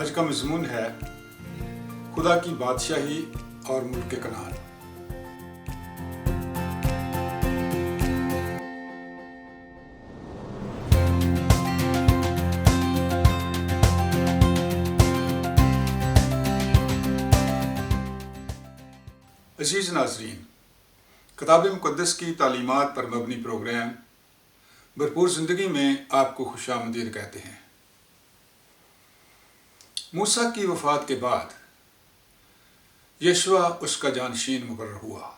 آج کا مضمون ہے خدا کی بادشاہی اور ملک کنعان۔ عزیز ناظرین، کتاب مقدس کی تعلیمات پر مبنی پروگرام بھرپور زندگی میں آپ کو خوش آمدید کہتے ہیں۔ موسیٰ کی وفات کے بعد یشوع اس کا جانشین مقرر ہوا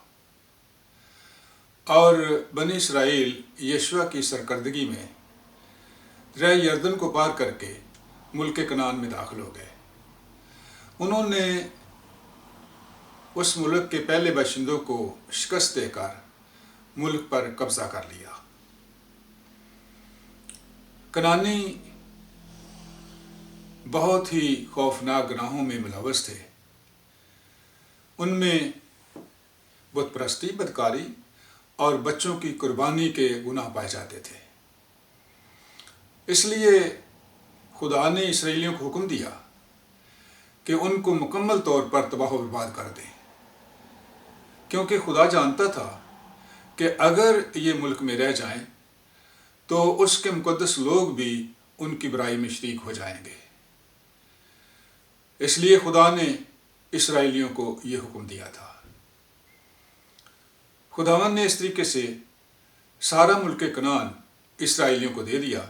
اور بنی اسرائیل یشوع کی سرکردگی میں دریا یردن کو پار کر کے ملک کنعان میں داخل ہو گئے۔ انہوں نے اس ملک کے پہلے باشندوں کو شکست دے کر ملک پر قبضہ کر لیا۔ کنعانی بہت ہی خوفناک گناہوں میں ملوث تھے۔ ان میں بت پرستی، بدکاری اور بچوں کی قربانی کے گناہ پائے جاتے تھے۔ اس لیے خدا نے اسرائیلیوں کو حکم دیا کہ ان کو مکمل طور پر تباہ و برباد کر دیں، کیونکہ خدا جانتا تھا کہ اگر یہ ملک میں رہ جائیں تو اس کے مقدس لوگ بھی ان کی برائی میں شریک ہو جائیں گے۔ اس لیے خدا نے اسرائیلیوں کو یہ حکم دیا تھا۔ خداوند نے اس طریقے سے سارا ملک کنعان اسرائیلیوں کو دے دیا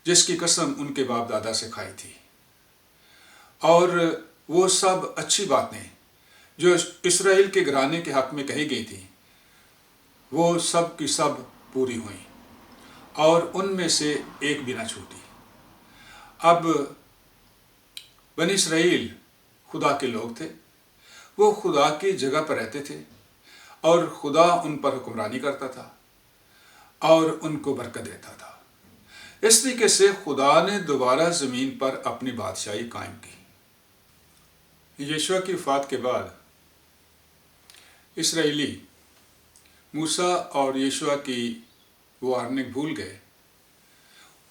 جس کی قسم ان کے باپ دادا سے کھائی تھی، اور وہ سب اچھی باتیں جو اسرائیل کے گھرانے کے حق میں کہی گئی تھیں وہ سب کی سب پوری ہوئیں، اور ان میں سے ایک بھی نہ چھوٹی۔ اب بنی اسرائیل خدا کے لوگ تھے، وہ خدا کی جگہ پر رہتے تھے، اور خدا ان پر حکمرانی کرتا تھا اور ان کو برکت دیتا تھا۔ اس طریقے سے خدا نے دوبارہ زمین پر اپنی بادشاہی قائم کی۔ یشوع کی وفات کے بعد اسرائیلی موسیٰ اور یشوع کی وارننگ بھول گئے۔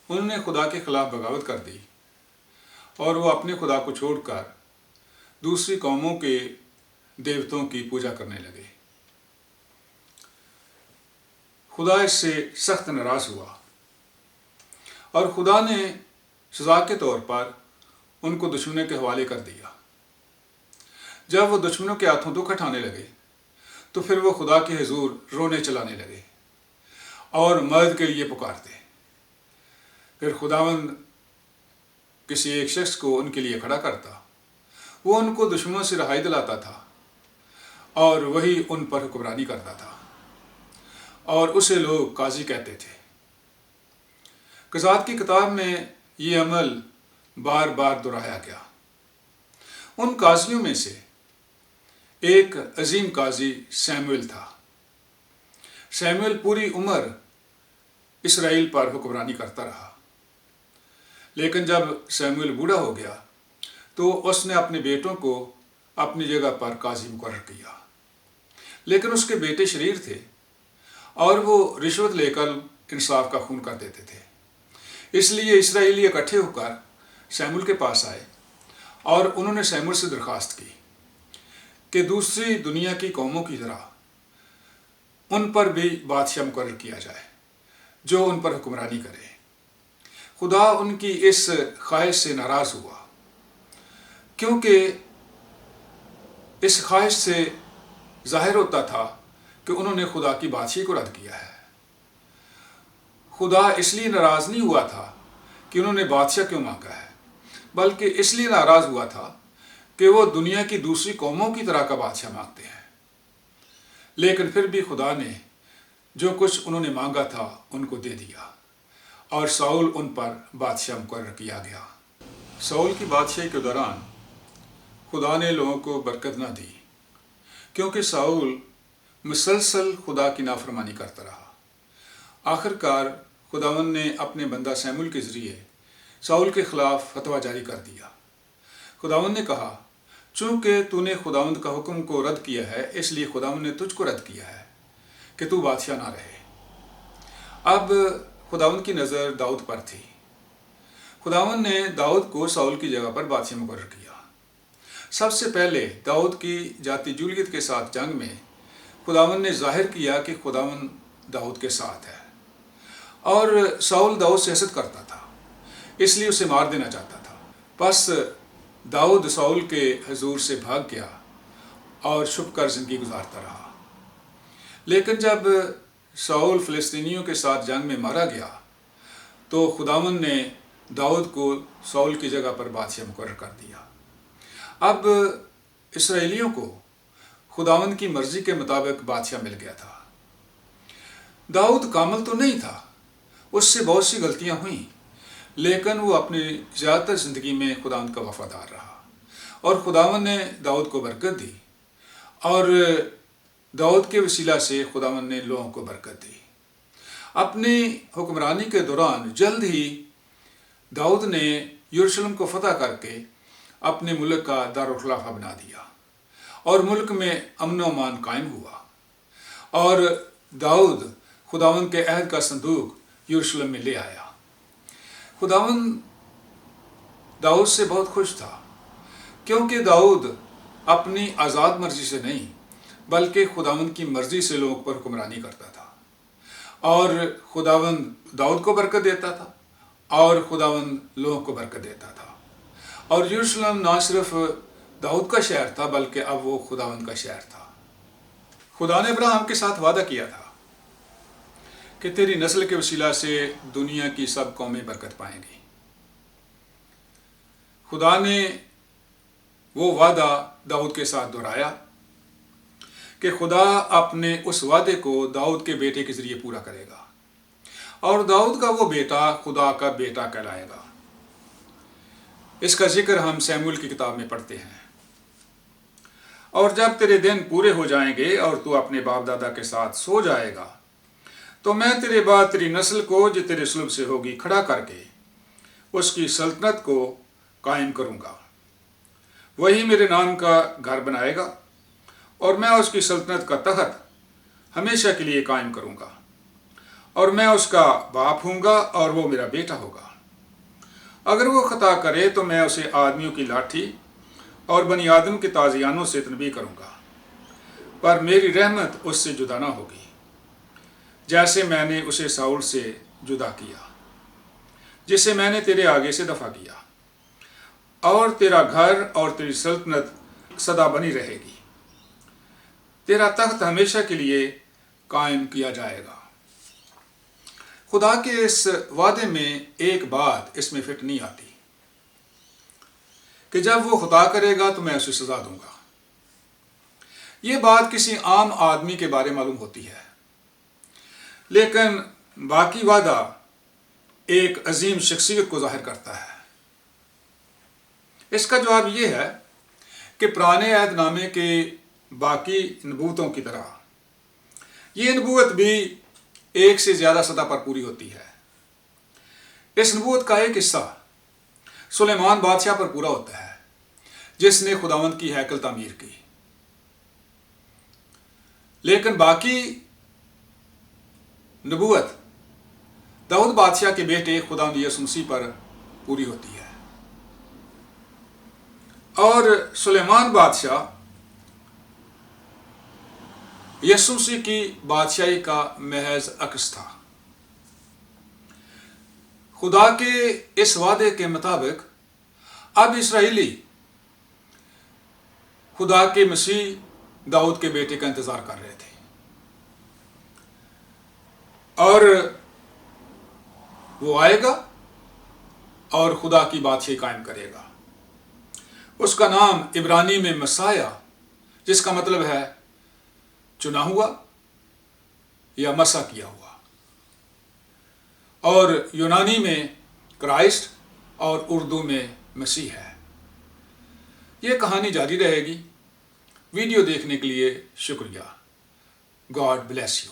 انہوں نے خدا کے خلاف بغاوت کر دی اور وہ اپنے خدا کو چھوڑ کر دوسری قوموں کے دیوتوں کی پوجا کرنے لگے۔ خدا اس سے سخت ناراض ہوا اور خدا نے سزا کے طور پر ان کو دشمنوں کے حوالے کر دیا۔ جب وہ دشمنوں کے ہاتھوں دکھ اٹھانے لگے تو پھر وہ خدا کے حضور رونے چلانے لگے اور مدد کے لیے پکارتے۔ پھر خداوند کسی ایک شخص کو ان کے لیے کھڑا کرتا، وہ ان کو دشمنوں سے رہائی دلاتا تھا اور وہی ان پر حکمرانی کرتا تھا، اور اسے لوگ قاضی کہتے تھے۔ قضات کی کتاب میں یہ عمل بار بار دہرایا گیا۔ ان قاضیوں میں سے ایک عظیم قاضی سیموئیل تھا۔ سیموئیل پوری عمر اسرائیل پر حکمرانی کرتا رہا، لیکن جب سیموئیل بوڑھا ہو گیا تو اس نے اپنے بیٹوں کو اپنی جگہ پر قاضی مقرر کیا، لیکن اس کے بیٹے شریر تھے اور وہ رشوت لے کر انصاف کا خون کر دیتے تھے۔ اس لیے اسرائیلی اکٹھے ہو کر سیموئیل کے پاس آئے اور انہوں نے سیموئیل سے درخواست کی کہ دوسری دنیا کی قوموں کی طرح ان پر بھی بادشاہ مقرر کیا جائے جو ان پر حکمرانی کرے۔ خدا ان کی اس خواہش سے ناراض ہوا، کیونکہ اس خواہش سے ظاہر ہوتا تھا کہ انہوں نے خدا کی بادشاہی کو رد کیا ہے۔ خدا اس لیے ناراض نہیں ہوا تھا کہ انہوں نے بادشاہ کیوں مانگا ہے، بلکہ اس لیے ناراض ہوا تھا کہ وہ دنیا کی دوسری قوموں کی طرح کا بادشاہ مانگتے ہیں۔ لیکن پھر بھی خدا نے جو کچھ انہوں نے مانگا تھا ان کو دے دیا، اور ساؤل ان پر بادشاہ مقرر کیا گیا۔ ساؤل کی بادشاہی کے دوران خدا نے لوگوں کو برکت نہ دی، کیونکہ ساؤل مسلسل خدا کی نافرمانی کرتا رہا۔ آخر کار خداوند نے اپنے بندہ سیموئیل کے ذریعے ساؤل کے خلاف فتویٰ جاری کر دیا۔ خداوند نے کہا، چونکہ تو نے خداوند کا حکم کو رد کیا ہے، اس لیے خداوند نے تجھ کو رد کیا ہے کہ تو بادشاہ نہ رہے۔ اب خداوند کی نظر داؤد پر تھی۔ خداوند نے داؤد کو ساؤل کی جگہ پر بادشاہ مقرر کیا۔ سب سے پہلے داؤد کی جاتی جولیت کے ساتھ جنگ میں خداوند نے ظاہر کیا کہ خداوند داؤد کے ساتھ ہے، اور ساؤل داؤد سے حسد کرتا تھا، اس لیے اسے مار دینا چاہتا تھا۔ پس داؤد ساؤل کے حضور سے بھاگ گیا اور چھپ کر زندگی گزارتا رہا۔ لیکن جب ساؤل فلسطینیوں کے ساتھ جنگ میں مارا گیا تو خداوند نے داؤد کو ساؤل کی جگہ پر بادشاہ مقرر کر دیا۔ اب اسرائیلیوں کو خداوند کی مرضی کے مطابق بادشاہ مل گیا تھا۔ داؤد کامل تو نہیں تھا، اس سے بہت سی غلطیاں ہوئیں، لیکن وہ اپنی زیادہ تر زندگی میں خداوند کا وفادار رہا، اور خداوند نے داؤد کو برکت دی، اور داؤد کے وسیلہ سے خداوند نے لوگوں کو برکت دی۔ اپنی حکمرانی کے دوران جلد ہی داؤد نے یروشلم کو فتح کر کے اپنے ملک کا دارالخلافہ بنا دیا، اور ملک میں امن و امان قائم ہوا، اور داؤد خداوند کے عہد کا صندوق یروشلم میں لے آیا۔ خداوند داؤد سے بہت خوش تھا، کیونکہ داؤد اپنی آزاد مرضی سے نہیں بلکہ خداوند کی مرضی سے لوگوں پر حکمرانی کرتا تھا، اور خداوند داؤد کو برکت دیتا تھا اور خداوند لوگوں کو برکت دیتا تھا، اور یروشلم نہ صرف داؤد کا شہر تھا بلکہ اب وہ خداوند کا شہر تھا۔ خدا نے ابراہیم کے ساتھ وعدہ کیا تھا کہ تیری نسل کے وسیلہ سے دنیا کی سب قومیں برکت پائیں گی۔ خدا نے وہ وعدہ داؤد کے ساتھ دہرایا کہ خدا اپنے اس وعدے کو داؤد کے بیٹے کے ذریعے پورا کرے گا، اور داؤد کا وہ بیٹا خدا کا بیٹا کہلائے گا۔ اس کا ذکر ہم سیموئیل کی کتاب میں پڑھتے ہیں۔ اور جب تیرے دن پورے ہو جائیں گے اور تو اپنے باپ دادا کے ساتھ سو جائے گا تو میں تیرے بعد تیری نسل کو جو تیرے سلب سے ہوگی کھڑا کر کے اس کی سلطنت کو قائم کروں گا۔ وہی میرے نام کا گھر بنائے گا، اور میں اس کی سلطنت کا تخت ہمیشہ کے لیے قائم کروں گا، اور میں اس کا باپ ہوں گا اور وہ میرا بیٹا ہوگا۔ اگر وہ خطا کرے تو میں اسے آدمیوں کی لاٹھی اور بنی آدم کے تازیانوں سے تنبیہ کروں گا، پر میری رحمت اس سے جدا نہ ہوگی، جیسے میں نے اسے ساؤل سے جدا کیا جسے میں نے تیرے آگے سے دفع کیا، اور تیرا گھر اور تیری سلطنت سدا بنی رہے گی، تیرا تخت ہمیشہ کے لیے قائم کیا جائے گا۔ خدا کے اس وعدے میں ایک بات اس میں فٹ نہیں آتی کہ جب وہ خطا کرے گا تو میں اسے سزا دوں گا۔ یہ بات کسی عام آدمی کے بارے معلوم ہوتی ہے، لیکن باقی وعدہ ایک عظیم شخصیت کو ظاہر کرتا ہے۔ اس کا جواب یہ ہے کہ پرانے عہد نامے کے باقی نبوتوں کی طرح یہ نبوت بھی ایک سے زیادہ سطح پر پوری ہوتی ہے۔ اس نبوت کا ایک حصہ سلیمان بادشاہ پر پورا ہوتا ہے، جس نے خداوند کی ہیکل تعمیر کی، لیکن باقی نبوت داؤد بادشاہ کے بیٹے خداوند یسوع مسیح پر پوری ہوتی ہے، اور سلیمان بادشاہ یسوع مسیح کی بادشاہی کا محض عکس تھا۔ خدا کے اس وعدے کے مطابق اب اسرائیلی خدا کے مسیح داؤد کے بیٹے کا انتظار کر رہے تھے، اور وہ آئے گا اور خدا کی بادشاہی قائم کرے گا۔ اس کا نام عبرانی میں مسیح، جس کا مطلب ہے چنا ہوا یا مسح کیا ہوا، اور یونانی میں کرائسٹ اور اردو میں مسیح ہے۔ یہ کہانی جاری رہے گی۔ ویڈیو دیکھنے کے لیے شکریہ۔ God bless you.